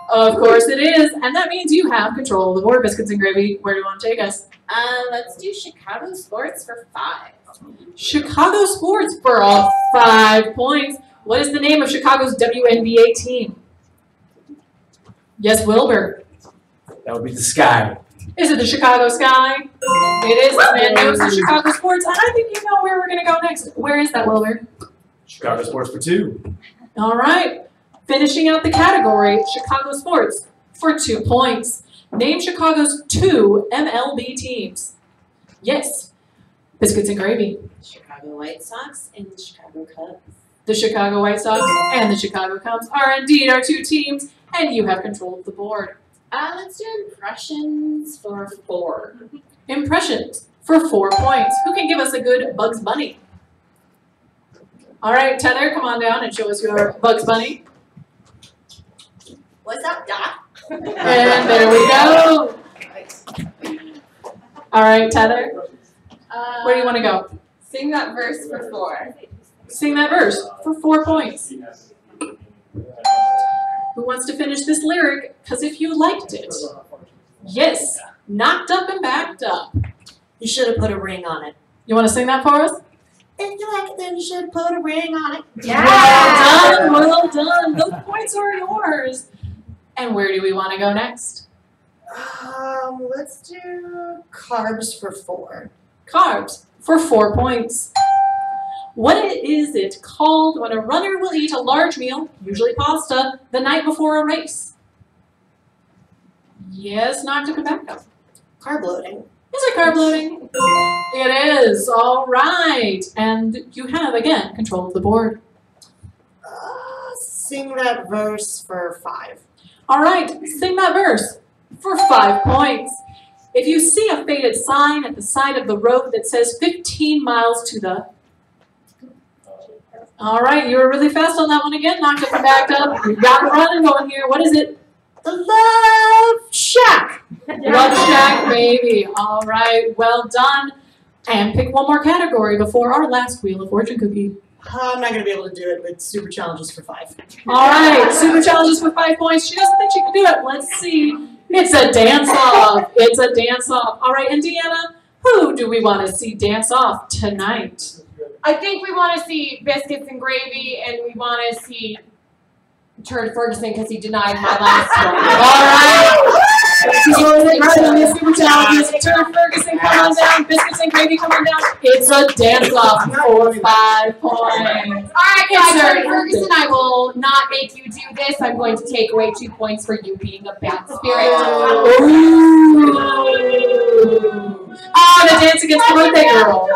Of course it is, and that means you have control of the board, biscuits and gravy. Where do you want to take us? Let's do Chicago sports for 5. Chicago sports for all 5 points. What is the name of Chicago's WNBA team? Yes, Wilbur. That would be the Sky. Is it the Chicago Sky? It is. This man knows the Chicago sports, and I think you know where we're going to go next. Where is that, Wilbur? Chicago Sports for 2. All right. Finishing out the category, Chicago sports for 2 points. Name Chicago's 2 MLB teams. Yes. Biscuits and gravy. Chicago White Sox and the Chicago Cubs. The Chicago White Sox and the Chicago Cubs are indeed our 2 teams, and you have control of the board. Let's do impressions for 4. Impressions for 4 points. Who can give us a good Bugs Bunny? All right, Tether, come on down and show us your Bugs Bunny. What's up, Doc? And there we go. All right, Tether, where do you want to go? Sing that verse for 4. Sing that verse for 4 points. Who wants to finish this lyric? Because if you liked it, yes, knocked up and backed up. You should have put a ring on it. You want to sing that for us? If you like it, then you should put a ring on it. Yeah. Well done. Those points are yours. And where do we want to go next? Let's do carbs for 4. Carbs for 4 points. What is it called when a runner will eat a large meal, usually pasta, the night before a race? Yes, knocked up and back up. Carb loading. Is it carb loading? It is. All right. And you have, again, control of the board. Sing that verse for 5. All right. Sing that verse for 5 points. If you see a faded sign at the side of the road that says 15 miles to the... All right. You were really fast on that one again. Knocked up and backed up. You got it running going here. What is it? The Love Shack. Love Shack, baby. All right, well done. And pick one more category before our last Wheel of Fortune cookie. I'm not going to be able to do it, but super challenges for 5. All right, super challenges for 5 points. She doesn't think she can do it. Let's see. It's a dance-off. It's a dance-off. All right, and Deanna, who do we want to see dance off tonight? I think we want to see Biscuits and Gravy, and we want to see Turd Ferguson because he denied my last one. All right. Right on the super challenges. Turd Ferguson, come on down. Biscuits and Gravy, come on down. It's a dance-off for 5 points. All right, guys, Turd Ferguson, I will not make you do this. I'm going to take away 2 points for you being a bad spirit. Ooh. Oh, the dance against the birthday girl.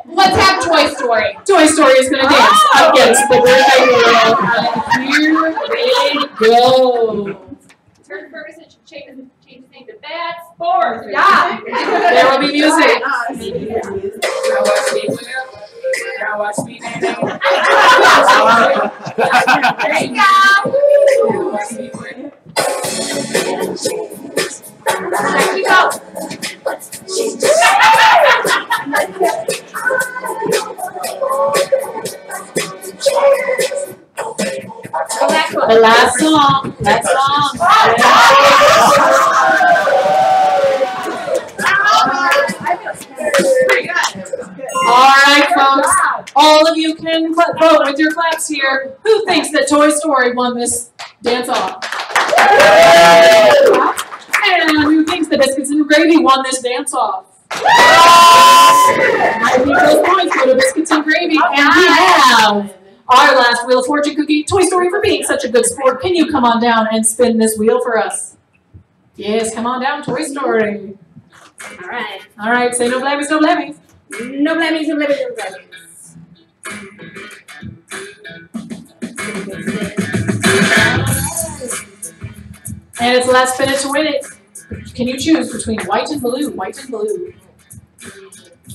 Let's have Toy Story. Toy Story is going to dance against the birthday girl. And here they go. Turd Ferguson should change his name to Bad Sports. Yeah. There will be music. Now watch me. There you go. There you go. The last song. Last song. All right, folks. All of you can vote with your claps here. Who thinks that Toy Story won this dance-off? And who thinks that Biscuits and Gravy won this dance-off? I think those points go to Biscuits and Gravy. And we have our last Wheel of Fortune cookie, Toy Story, for being such a good sport. Can you come on down and spin this wheel for us? Yes, come on down, Toy Story. All right. All right, say no blammies, no blammies. No blammies, no blammies, no blammies. And it's the last minute to win it. Can you choose between white and blue? White and blue.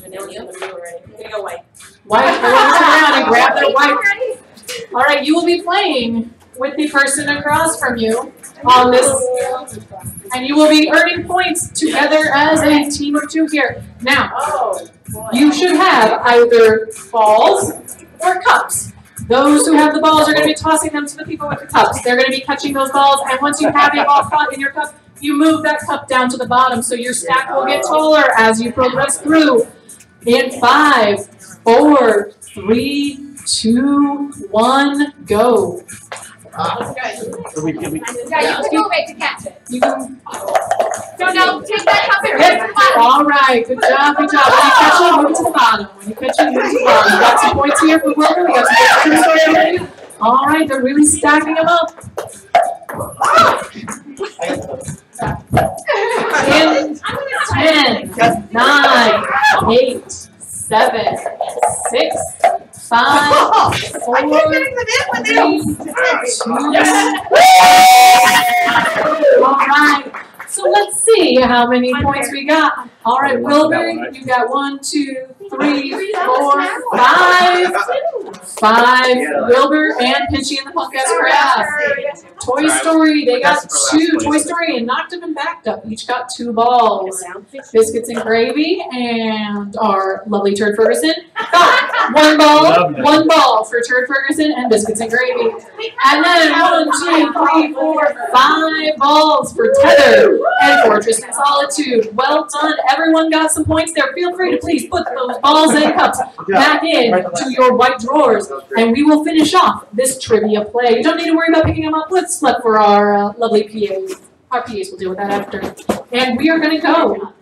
I'm gonna go white. White, everyone turn around and grab their white. All right, you will be playing with the person across from you on this, and you will be earning points together as a team of 2 here. Now, you should have either balls or cups. Those who have the balls are going to be tossing them to the people with the cups. They're going to be catching those balls, and once you have a ball caught in your cup, you move that cup down to the bottom, so your stack will get taller as you progress through. In 5, 4, 3, 2, 1, go. Yeah, you can move it to catch it. You can. No, take that cup and Yep. All right, good job, good job. When you catch it, move it to the bottom. When you catch it, move it to the bottom. We got some points here for Wilbur. We got some points for Toy Story. All right, they're really stacking them up. In 10, 9, 8, 7, 6, 5, 4, 3, 2. All right. So let's see how many points we got. All right, Wilbur, you got 1, 2, 3, 4, 5. 5. Wilbur and Pinchy and the Punk Ass Crab. Toy Story, they got 2. Toy Story and knocked up and backed up. Each got 2 balls. Biscuits and Gravy and our lovely Turd Ferguson got 1 ball. 1 ball for Turd Ferguson and Biscuits and Gravy. And then 1, 2, 3, 4, 5 balls for Tether and Fortress and Solitude. Well done. Everyone got some points there. Feel free to please put those balls and cups back in to your white drawers, and we will finish off this trivia play. You don't need to worry about picking them up. Let's let for our lovely PAs. Our PAs will deal with that after. And we are going to go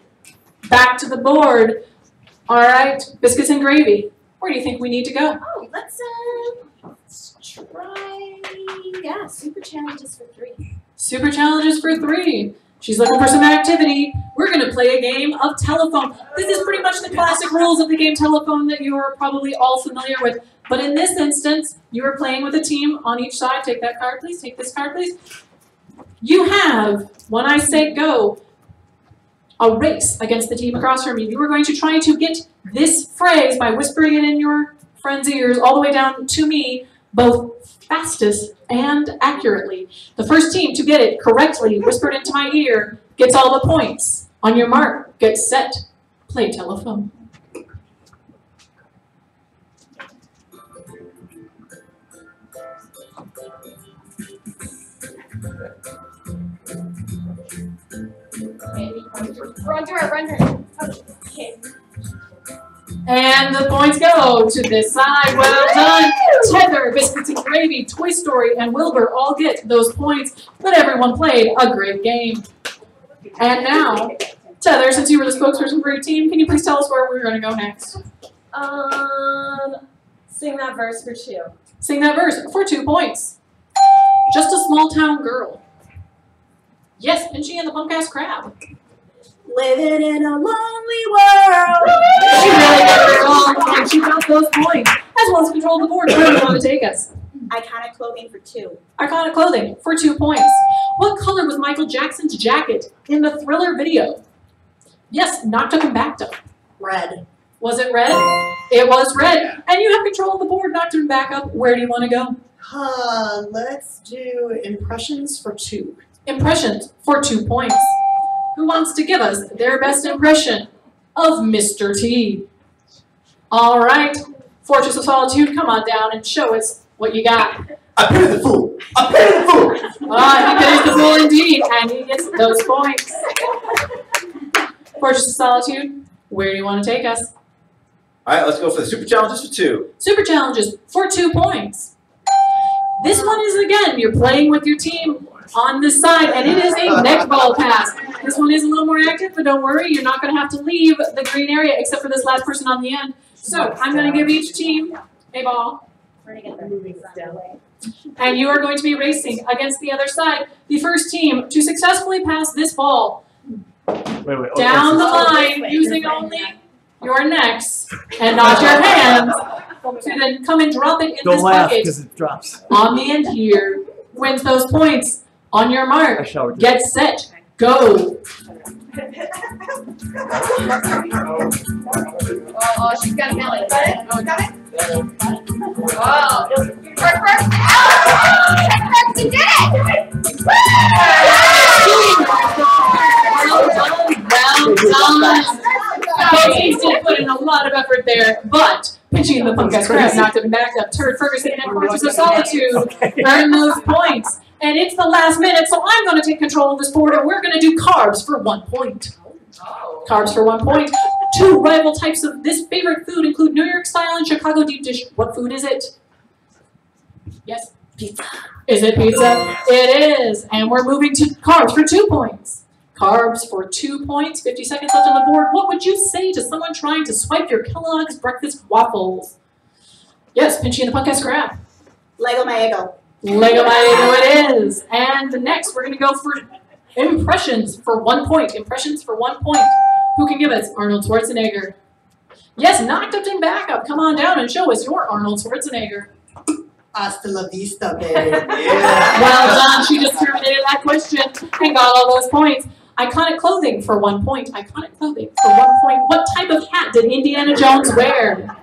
back to the board. All right, Biscuits and Gravy. Where do you think we need to go? Oh, let's try, super challenges for 3. Super challenges for 3. She's looking for some activity. We're going to play a game of telephone. This is pretty much the classic rules of the game telephone that you are probably all familiar with. But in this instance, you are playing with a team on each side. Take that card, please. Take this card, please. You have, when I say go, a race against the team across from you. You are going to try to get this phrase by whispering it in your friend's ears all the way down to me, both fastest and accurately. The first team to get it correctly whispered into my ear gets all the points. On your mark, get set, play telephone. Run through it, run through it. Okay. And the points go to this side. Well done. Tether, Biscuits and Gravy, Toy Story, and Wilbur all get those points, but everyone played a great game. And now, Tether, since you were the spokesperson for your team, can you please tell us where we're going to go next? Sing that verse for 2. Sing that verse for 2 points. Just a small town girl. Yes, Pinchy and the Punk-Ass Crab. Living in a lonely world. She really did it all, and she got those points, as well as control the board. Where do you want to take us? Iconic clothing for 2. Iconic clothing for 2 points. What color was Michael Jackson's jacket in the Thriller video? Yes, knocked up and backed up. Red. Was it red? It was red. And you have control of the board, knocked and back up. Where do you want to go? Let's do impressions for 2. Impressions for 2 points. Who wants to give us their best impression of Mr. T? All right. Fortress of Solitude, come on down and show us what you got. I pity the fool. I pity the fool. He pities the fool indeed, and he gets those points. Fortress of Solitude, where do you want to take us? All right, let's go for the super challenges for 2. Super challenges for 2 points. This one is, again, you're playing with your team on this side, and it is a neck ball pass. This one is a little more active, but don't worry, you're not going to have to leave the green area except for this last person on the end. So I'm going to give each team a ball, and you are going to be racing against the other side. The first team to successfully pass this ball down the line using only your necks and not your hands, to then come and drop it in this bucket it drops. on the end here, wins those points. On your mark, get set, go. Oh, she's got a million. Got it? Oh, got it? Oh, first. Oh, she did it! Well done. Both teams did put in a lot of effort there, but Pinchy and the Punk-Ass Crab knocked him back up. Turd Ferguson and Fortress of Solitude earned those points. And it's the last minute, so I'm going to take control of this board, and we're going to do carbs for 1 point. Carbs for 1 point. 2 rival types of this favorite food include New York style and Chicago deep dish. What food is it? Yes? Pizza. Is it pizza? It is. And we're moving to carbs for 2 points. Carbs for 2 points. 50 seconds left on the board. What would you say to someone trying to swipe your Kellogg's breakfast waffles? Yes, Pinchy and the Punk-Ass Crab. Lego my ego. Lego my ego it is. And next, we're going to go for impressions for 1 point. Impressions for 1 point. Who can give us? Arnold Schwarzenegger. Yes, knocked up and back up. Come on down and show us your Arnold Schwarzenegger. Hasta la vista, baby. Yeah. Well done. She just terminated that question and got all those points. Iconic clothing for 1 point. Iconic clothing for 1 point. What type of hat did Indiana Jones wear?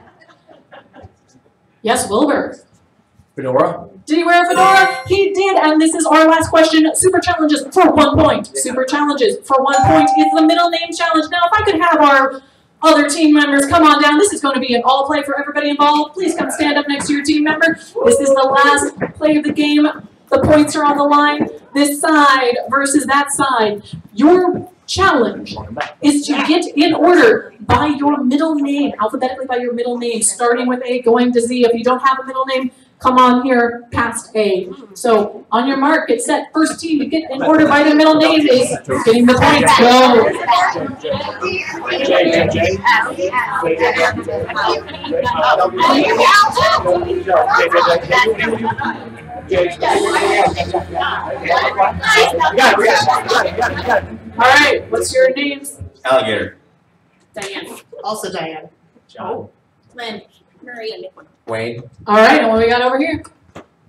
Yes, Wilbur. Fedora. Did he wear a fedora? He did, and this is our last question. Super challenges for 1 point. Super challenges for 1 point. It's the middle name challenge. Now, if I could have our other team members come on down. This is going to be an all play for everybody involved. Please come stand up next to your team member. This is the last play of the game. The points are on the line. This side versus that side. Your challenge is to get in order by your middle name, alphabetically by your middle name, starting with A, going to Z. If you don't have a middle name, come on here past A. So on your mark, get set. First team to get in order by their middle name is getting the points. Go. All right, what's your names? Alligator. Diane. Also Diane. John. Lynn. Marie. Wayne. All right, and what we got over here?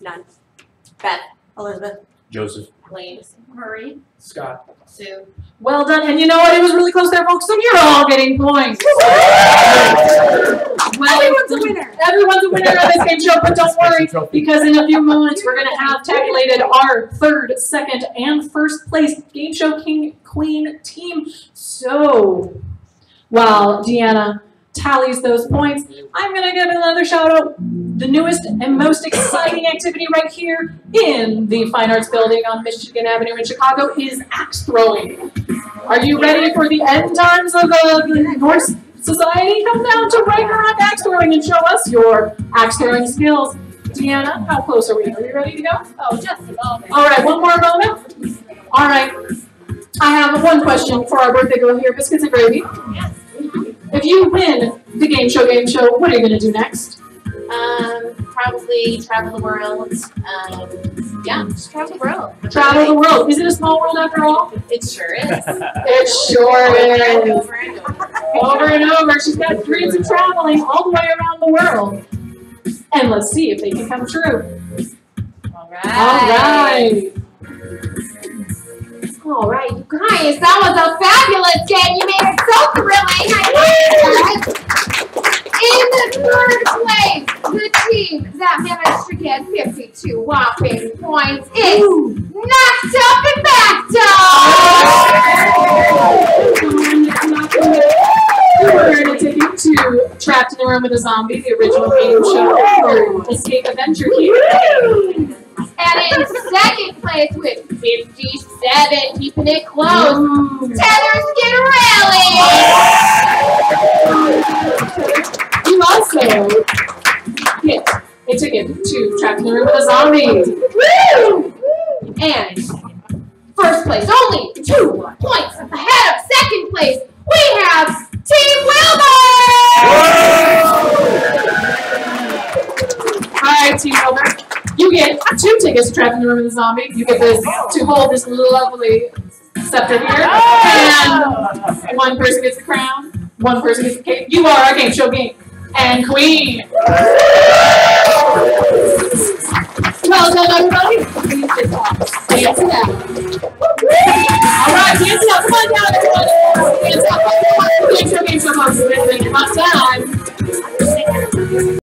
None. Beth. Elizabeth. Joseph. Lane. Marie. Scott. Sue. Well done, and you know what? It was really close there, folks, so you're all getting points. Well, Everyone's a winner. Everyone's a winner of this game show, but don't worry, because in a few moments we're going to have tabulated our third, second, and first place Game Show King Queen team. So, while Deanna tallies those points, I'm going to give another shout out. The newest and most exciting activity right here in the Fine Arts Building on Michigan Avenue in Chicago is axe throwing. Are you ready for the end times of the Norse Society? Come down to Ragnarok Axe Throwing and show us your axe throwing skills. Deanna, how close are we? Are we ready to go? Oh, just a moment. All right, one more moment. All right, I have one question for our birthday girl here, Biscuits and Gravy. Yes. If you win the Game Show, what are you going to do next? Probably travel the world. Yeah, just travel the world. Travel the world. Is it a small world after all? It sure is. It sure is. Over and over. Over and over. She's got dreams of traveling all the way around the world. And let's see if they can come true. All right. All right. All right, you guys, that was a fabulous game. You made it so thrilling. I love that. In the third place, the team that managed to get 52 whopping points is Knocked Up and Backed Up. We're going to take you to Trapped in the Room with a Zombie, the original game show or escape adventure here. And in second place with 57, keeping it close, Tether Skin Rally. You also get a ticket to Trapped in the Room with a Zombie. And first place, only 2 points ahead of second place, we have Team Wilbur. All right, Team Wilbur. You get 2 tickets to Trapped in the Room with a Zombie. You get this to hold this lovely scepter here. And one person gets the crown, one person gets the cape. You are our Game Show King and Queen. Well done, everybody. Dance it out. All right, dance it out. Come on down, everyone. Dance it out. Game Show, folks. It's been a fun time.